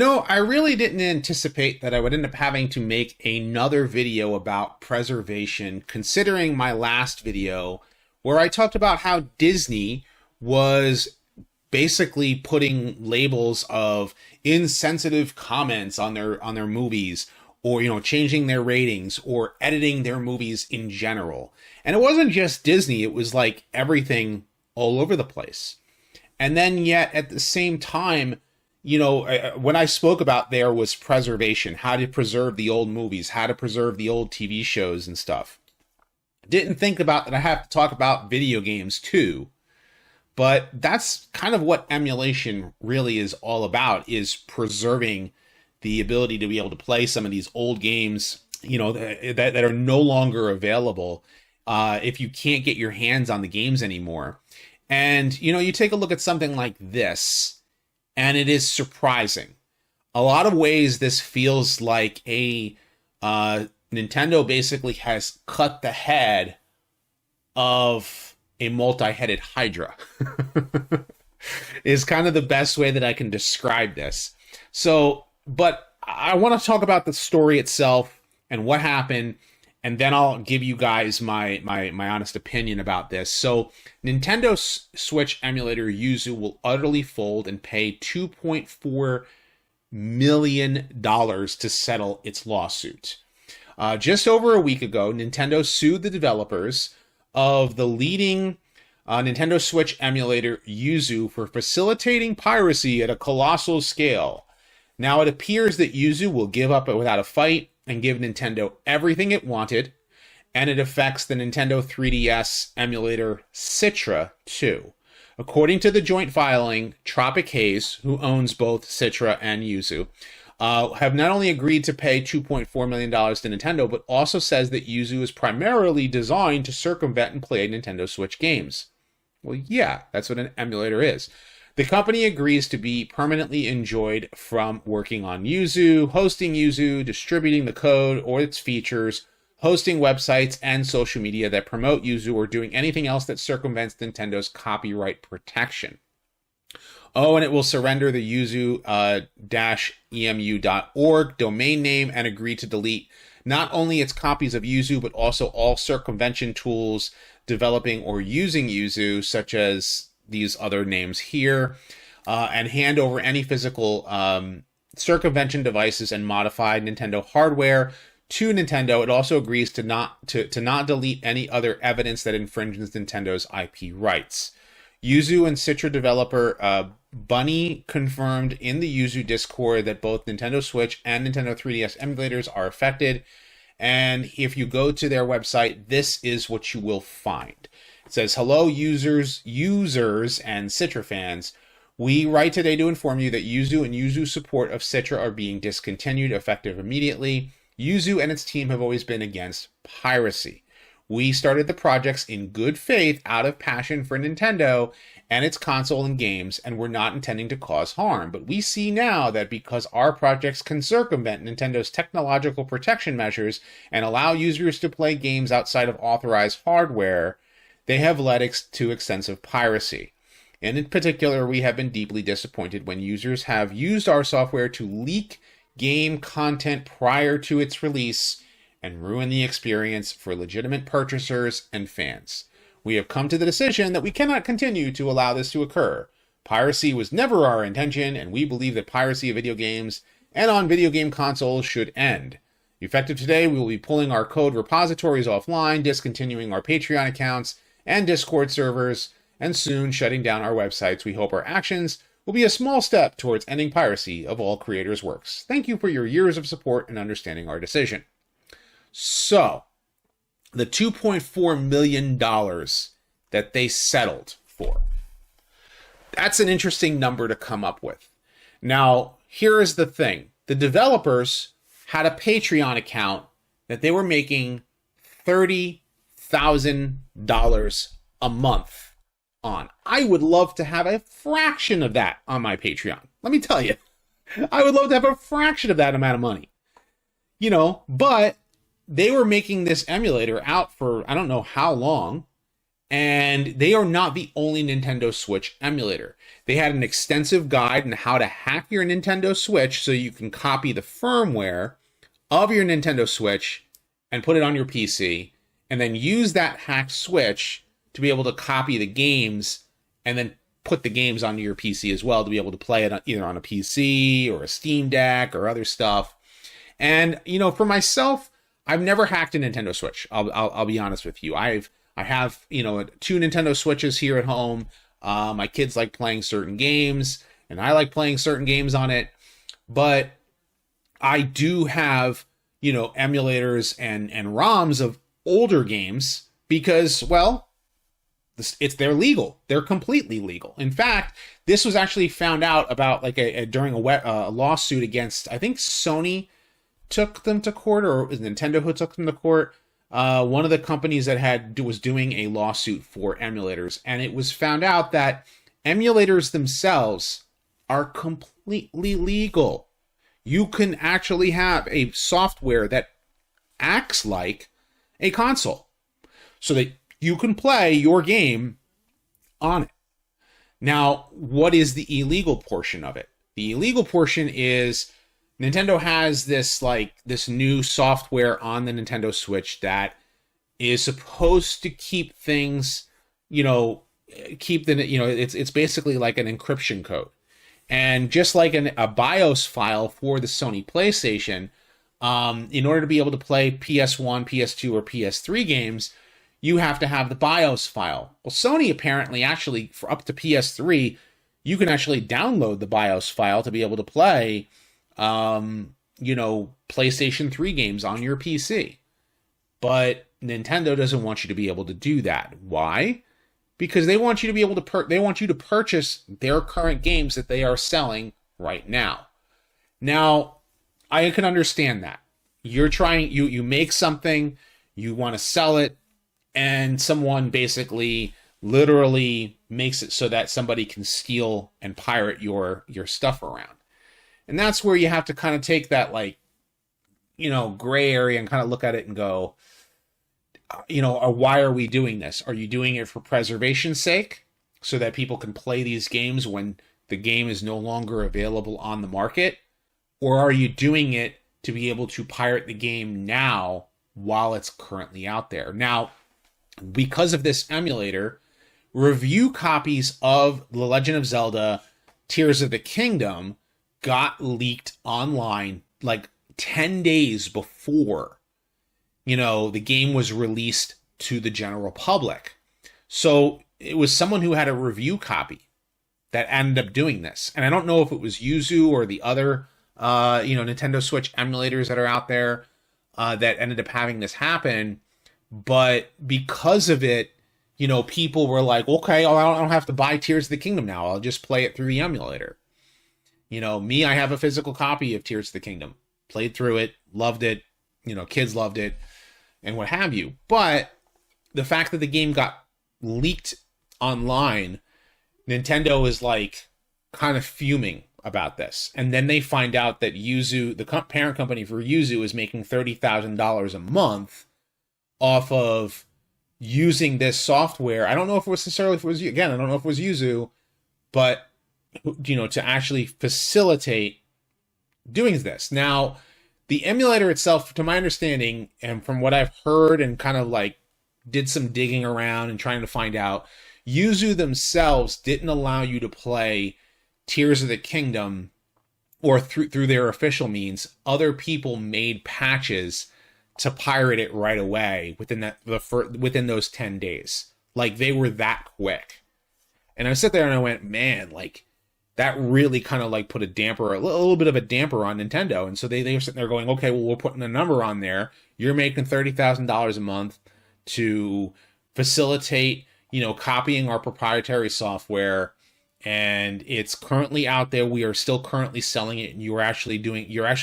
I really didn't anticipate that I would end up having to make another video about preservation, considering my last video where I talked about how Disney was basically putting labels of insensitive comments on their movies, or changing their ratings or editing their movies in general. And it wasn't just Disney, it was like everything all over the place. And then yet at the same time, when I spoke about there was preservation, how to preserve the old movies, how to preserve the old TV shows and stuff. Didn't think about that I have to talk about video games too. But that's kind of what emulation really is all about, is preserving the ability to be able to play some of these old games, that are no longer available if you can't get your hands on the games anymore. And, you take a look at something like this, and it is surprising. A lot of ways, this feels like Nintendo basically has cut the head of a multi-headed Hydra. Is kind of the best way that I can describe this. So, but I want to talk about the story itself and what happened, and then I'll give you guys my honest opinion about this. So, Nintendo Switch emulator Yuzu will utterly fold and pay $2.4 million to settle its lawsuit. Just over a week ago, Nintendo sued the developers of the leading Nintendo Switch emulator Yuzu for facilitating piracy at a colossal scale. Now it appears that Yuzu will give up without a fight and give Nintendo everything it wanted, and it affects the Nintendo 3DS emulator Citra too. According to the joint filing, Tropic Haze, who owns both Citra and Yuzu, have not only agreed to pay $2.4 million to Nintendo, but also says that Yuzu is primarily designed to circumvent and play Nintendo Switch games. Well, yeah, that's what an emulator is. The company agrees to be permanently enjoined from working on Yuzu, hosting Yuzu, distributing the code or its features, hosting websites and social media that promote Yuzu, or doing anything else that circumvents Nintendo's copyright protection. Oh, and it will surrender the yuzu-emu.org domain name and agree to delete not only its copies of Yuzu, but also all circumvention tools developing or using Yuzu, such as these other names here, and hand over any physical circumvention devices and modified Nintendo hardware to Nintendo. It also agrees to not delete any other evidence that infringes Nintendo's IP rights. Yuzu and Citra developer Bunny confirmed in the Yuzu Discord that both Nintendo Switch and Nintendo 3DS emulators are affected. And if you go to their website, this is what you will find. It says, "Hello, users and Citra fans. We write today to inform you that Yuzu and Yuzu support of Citra are being discontinued effective immediately. Yuzu and its team have always been against piracy. We started the projects in good faith out of passion for Nintendo and its console and games, and we're not intending to cause harm. But we see now that because our projects can circumvent Nintendo's technological protection measures and allow users to play games outside of authorized hardware, they have led to extensive piracy. And in particular, we have been deeply disappointed when users have used our software to leak game content prior to its release and ruin the experience for legitimate purchasers and fans. We have come to the decision that we cannot continue to allow this to occur. Piracy was never our intention, and we believe that piracy of video games and on video game consoles should end. Effective today, we will be pulling our code repositories offline, discontinuing our Patreon accounts and Discord servers, and soon shutting down our websites. We hope our actions will be a small step towards ending piracy of all creators' works. Thank you for your years of support and understanding our decision." So, the $2.4 million that they settled for. That's an interesting number to come up with. Now, here is the thing. The developers had a Patreon account that they were making $30,000 a month on. I would love to have a fraction of that on my Patreon. Let me tell you. I would love to have a fraction of that amount of money. But they were making this emulator out for I don't know how long, And they are not the only Nintendo Switch emulator. They had an extensive guide on how to hack your Nintendo Switch so you can copy the firmware of your Nintendo Switch and put it on your PC, and then use that hacked Switch to be able to copy the games and then put the games onto your PC as well to be able to play it either on a PC or a Steam Deck or other stuff. And, you know, for myself, I've never hacked a Nintendo Switch. I'll be honest with you. I have, you know, 2 Nintendo Switches here at home. My kids like playing certain games, and I like playing certain games on it. But I do have, you know, emulators and ROMs of older games because, well, they're legal. They're completely legal. In fact, this was actually found out about like during a lawsuit against, I think Sony took them to court, or it was Nintendo who took them to court. One of the companies that was doing a lawsuit for emulators, and it was found out that emulators themselves are completely legal. You can actually have a software that acts like a console so that you can play your game on it. Now, what is the illegal portion of it? The illegal portion is Nintendo has this new software on the Nintendo Switch that is supposed to keep things, you know, it's basically like an encryption code. And just like a BIOS file for the Sony PlayStation, in order to be able to play PS1, PS2, or PS3 games, you have to have the BIOS file. Well, Sony apparently actually, for up to PS3, you can actually download the BIOS file to be able to play, you know, PlayStation 3 games on your PC. But Nintendo doesn't want you to be able to do that. Why? Because they want you to be able to they want you to purchase their current games that they are selling right now. Now, I can understand that. You're trying, you make something, you want to sell it, and someone basically literally makes it so that somebody can steal and pirate your stuff around. And that's where you have to kind of take that, like, you know, gray area and kind of look at it and go, you know, why are we doing this? Are you doing it for preservation's sake so that people can play these games when the game is no longer available on the market? Or are you doing it to be able to pirate the game now while it's currently out there? Now, because of this emulator, review copies of The Legend of Zelda Tears of the Kingdom got leaked online like 10 days before, you know, the game was released to the general public. So it was someone who had a review copy that ended up doing this. And I don't know if it was Yuzu or the other, you know, Nintendo Switch emulators that are out there that ended up having this happen. But because of it, you know, people were like, okay, I don't have to buy Tears of the Kingdom now. I'll just play it through the emulator. You know, me, I have a physical copy of Tears of the Kingdom. Played through it, loved it, you know, kids loved it, and what have you. But the fact that the game got leaked online, Nintendo is like kind of fuming about this. And then they find out that Yuzu, the parent company for Yuzu, is making $30,000 a month off of using this software. I don't know if it was necessarily, again, I don't know if it was Yuzu, but, you know, to actually facilitate doing this. Now, the emulator itself, to my understanding, and from what I've heard and kind of like did some digging around and trying to find out, Yuzu themselves didn't allow you to play Tears of the Kingdom or through their official means. Other people made patches to pirate it right away within those 10 days. Like, they were that quick. And I sat there and I went, man, like, that really kind of like put a little bit of a damper on Nintendo. And so they were sitting there going, okay, well, we're putting a number on there. You're making $30,000 a month to facilitate, you know, copying our proprietary software. And it's currently out there. We are still currently selling it. And you're actually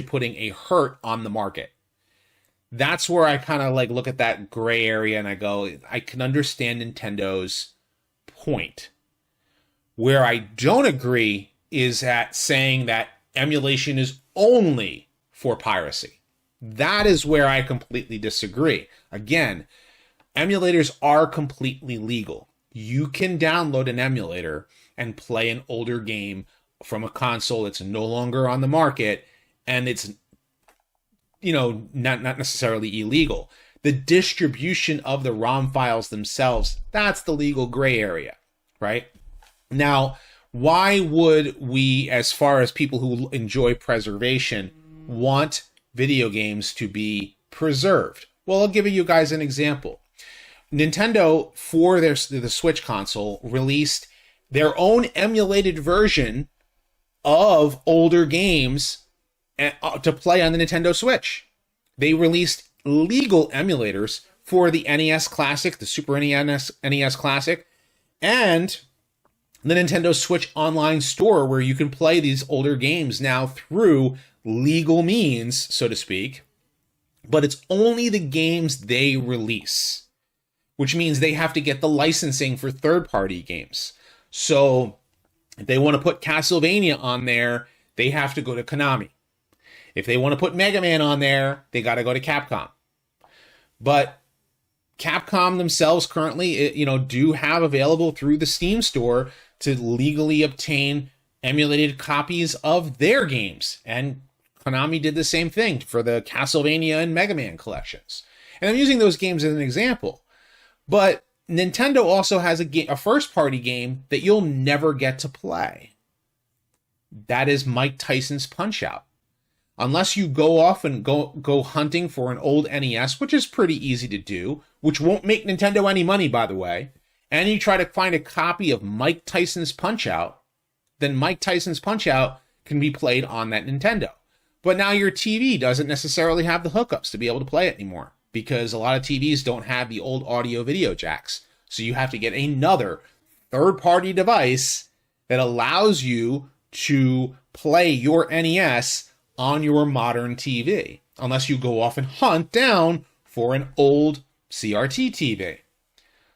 putting a hurt on the market. That's where I kind of like look at that gray area and I go, I can understand Nintendo's point. Where I don't agree is at saying that emulation is only for piracy. That is where I completely disagree. Again, emulators are completely legal. You can download an emulator and play an older game from a console that's no longer on the market, and it's, not necessarily illegal. The distribution of the ROM files themselves, that's the legal gray area, right? Now, why would we, as far as people who enjoy preservation, want video games to be preserved? Well, I'll give you guys an example. Nintendo, for the Switch console, released their own emulated version of older games to play on the Nintendo Switch. They released legal emulators for the NES Classic, the Super NES Classic, and the Nintendo Switch Online store, where you can play these older games now through legal means, so to speak. But it's only the games they release, which means they have to get the licensing for third-party games. So if they want to put Castlevania on there, they have to go to Konami. If they want to put Mega Man on there, they got to go to Capcom. But Capcom themselves currently, do have available through the Steam store to legally obtain emulated copies of their games. And Konami did the same thing for the Castlevania and Mega Man collections. And I'm using those games as an example. But Nintendo also has a first-party game that you'll never get to play. That is Mike Tyson's Punch-Out! Unless you go off and go hunting for an old NES, which is pretty easy to do, which won't make Nintendo any money, by the way, and you try to find a copy of Mike Tyson's Punch-Out!, then Mike Tyson's Punch-Out! Can be played on that Nintendo. But now your TV doesn't necessarily have the hookups to be able to play it anymore, because a lot of TVs don't have the old audio video jacks. So you have to get another third-party device that allows you to play your NES on your modern TV, unless you go off and hunt down for an old CRT TV.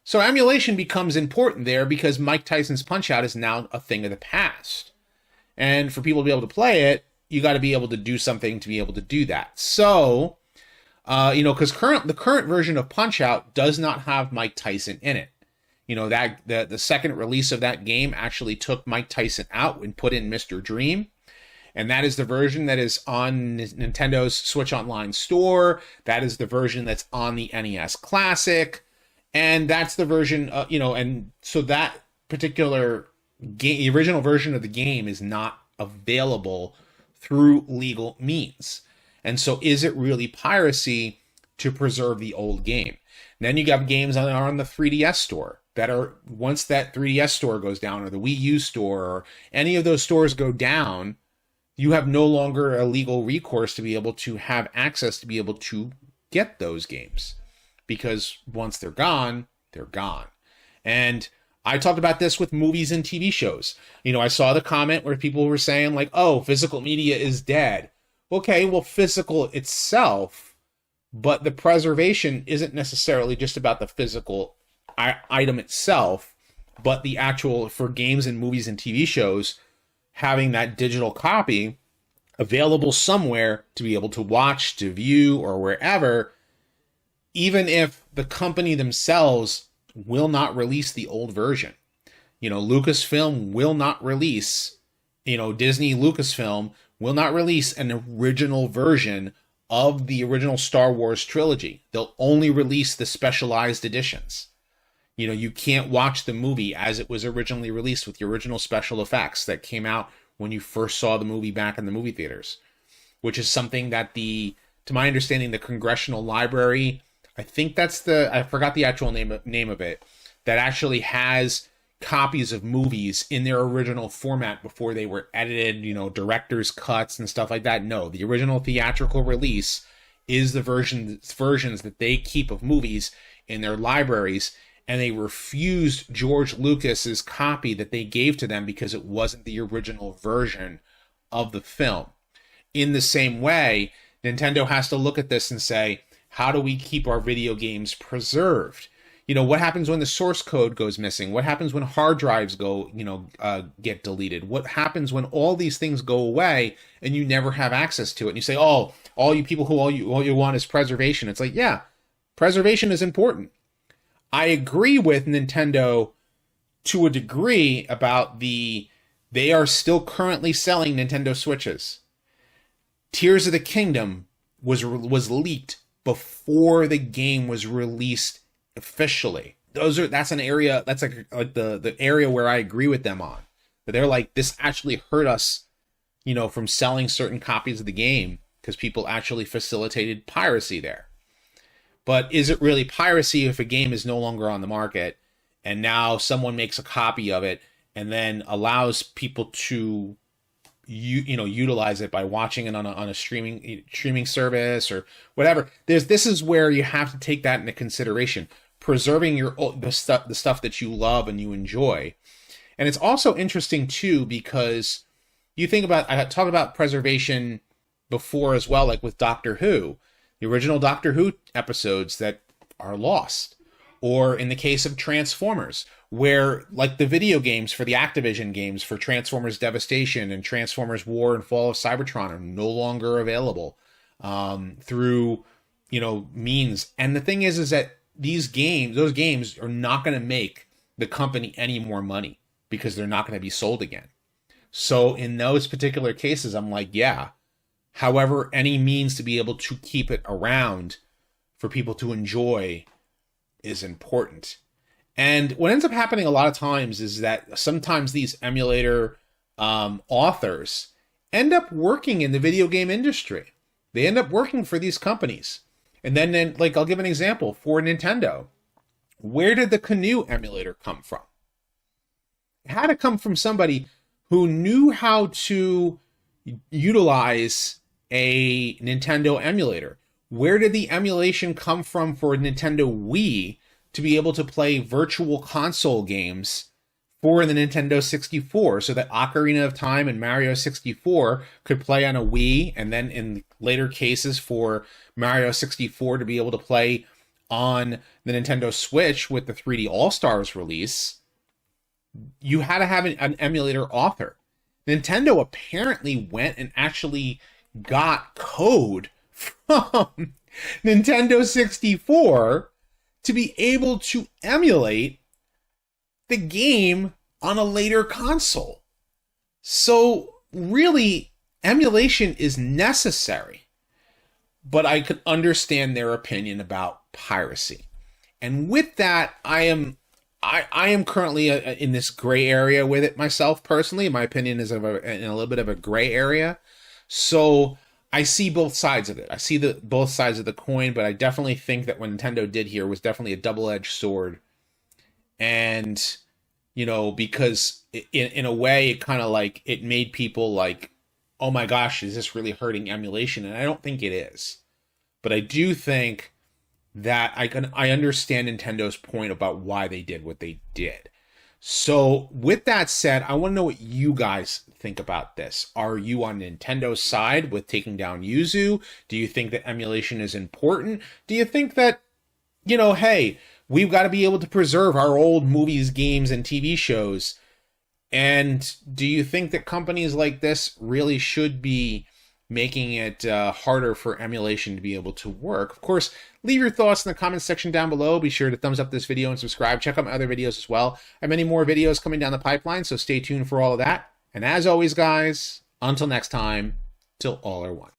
So emulation becomes important there because Mike Tyson's Punch-Out! Is now a thing of the past. And for people to be able to play it, you got to be able to do something to be able to do that. So, because the current version of Punch-Out! Does not have Mike Tyson in it. That the second release of that game actually took Mike Tyson out and put in Mr. Dream. And that is the version that is on Nintendo's Switch Online store. That is the version that's on the NES Classic. And that's the version, and so that particular game, the original version of the game, is not available through legal means. And so is it really piracy to preserve the old game? And then you got games that are on the 3DS store that are, once that 3DS store goes down, or the Wii U store, or any of those stores go down, you have no longer a legal recourse to be able to have access to be able to get those games. Because once they're gone, they're gone. And I talked about this with movies and TV shows. I saw the comment where people were saying, like, oh, physical media is dead. Okay, well, physical itself, but the preservation isn't necessarily just about the physical item itself, but the actual, for games and movies and TV shows, having that digital copy available somewhere to be able to watch, to view, or wherever, even if the company themselves will not release the old version. Lucasfilm will not release, Disney Lucasfilm will not release an original version of the original Star Wars trilogy. They'll only release the specialized editions. You can't watch the movie as it was originally released with the original special effects that came out when you first saw the movie back in the movie theaters, which is something that to my understanding, the Congressional Library, I think that's I forgot the actual name of it, that actually has copies of movies in their original format before they were edited, director's cuts and stuff like that. No, the original theatrical release is the versions that they keep of movies in their libraries, and they refused George Lucas's copy that they gave to them because it wasn't the original version of the film. In the same way, Nintendo has to look at this and say, how do we keep our video games preserved? What happens when the source code goes missing? What happens when hard drives get deleted? What happens when all these things go away and you never have access to it? And you say, oh, all you people all you want is preservation. It's like, yeah, preservation is important. I agree with Nintendo to a degree about they are still currently selling Nintendo Switches. Tears of the Kingdom was leaked before the game was released officially. That's an area that's like the area where I agree with them on. But they're like, this actually hurt us, from selling certain copies of the game because people actually facilitated piracy there. But is it really piracy if a game is no longer on the market and now someone makes a copy of it and then allows people to utilize it by watching it on a streaming service or whatever? This is where you have to take that into consideration, preserving the stuff that you love and you enjoy. And it's also interesting too, because you think about, I talked about preservation before as well, like with Doctor Who, the original Doctor Who episodes that are lost, or in the case of Transformers, where like the video games for the Activision games for Transformers Devastation and Transformers War and Fall of Cybertron are no longer available through means. And the thing is that those games are not going to make the company any more money because they're not going to be sold again. So in those particular cases, I'm like, yeah, however, any means to be able to keep it around for people to enjoy is important. And what ends up happening a lot of times is that sometimes these emulator authors end up working in the video game industry. They end up working for these companies. And then like, I'll give an example for Nintendo. Where did the Canoe emulator come from? It had to come from somebody who knew how to utilize a Nintendo emulator. Where did the emulation come from for Nintendo Wii to be able to play virtual console games for the Nintendo 64, so that Ocarina of Time and Mario 64 could play on a Wii, and then in later cases for Mario 64 to be able to play on the Nintendo Switch with the 3D All-Stars release? You had to have an emulator author. Nintendo apparently went and actually got code from Nintendo 64 to be able to emulate the game on a later console. So really, emulation is necessary, but I could understand their opinion about piracy. And with that, I am currently in this gray area with it myself personally. My opinion is in a little bit of a gray area. So I see both sides of it. I see both sides of the coin, but I definitely think that what Nintendo did here was definitely a double-edged sword. And, because in a way, it kind of like, it made people like, oh my gosh, is this really hurting emulation? And I don't think it is. But I do think that I understand Nintendo's point about why they did what they did. So with that said, I want to know what you guys think about this. Are you on Nintendo's side with taking down Yuzu? Do you think that emulation is important? Do you think that, hey, we've got to be able to preserve our old movies, games, and TV shows? And do you think that companies like this really should be making it harder for emulation to be able to work? Of course, leave your thoughts in the comments section down below. Be sure to thumbs up this video and subscribe. Check out my other videos as well. I have many more videos coming down the pipeline, so stay tuned for all of that. And as always, guys, until next time, till all are one.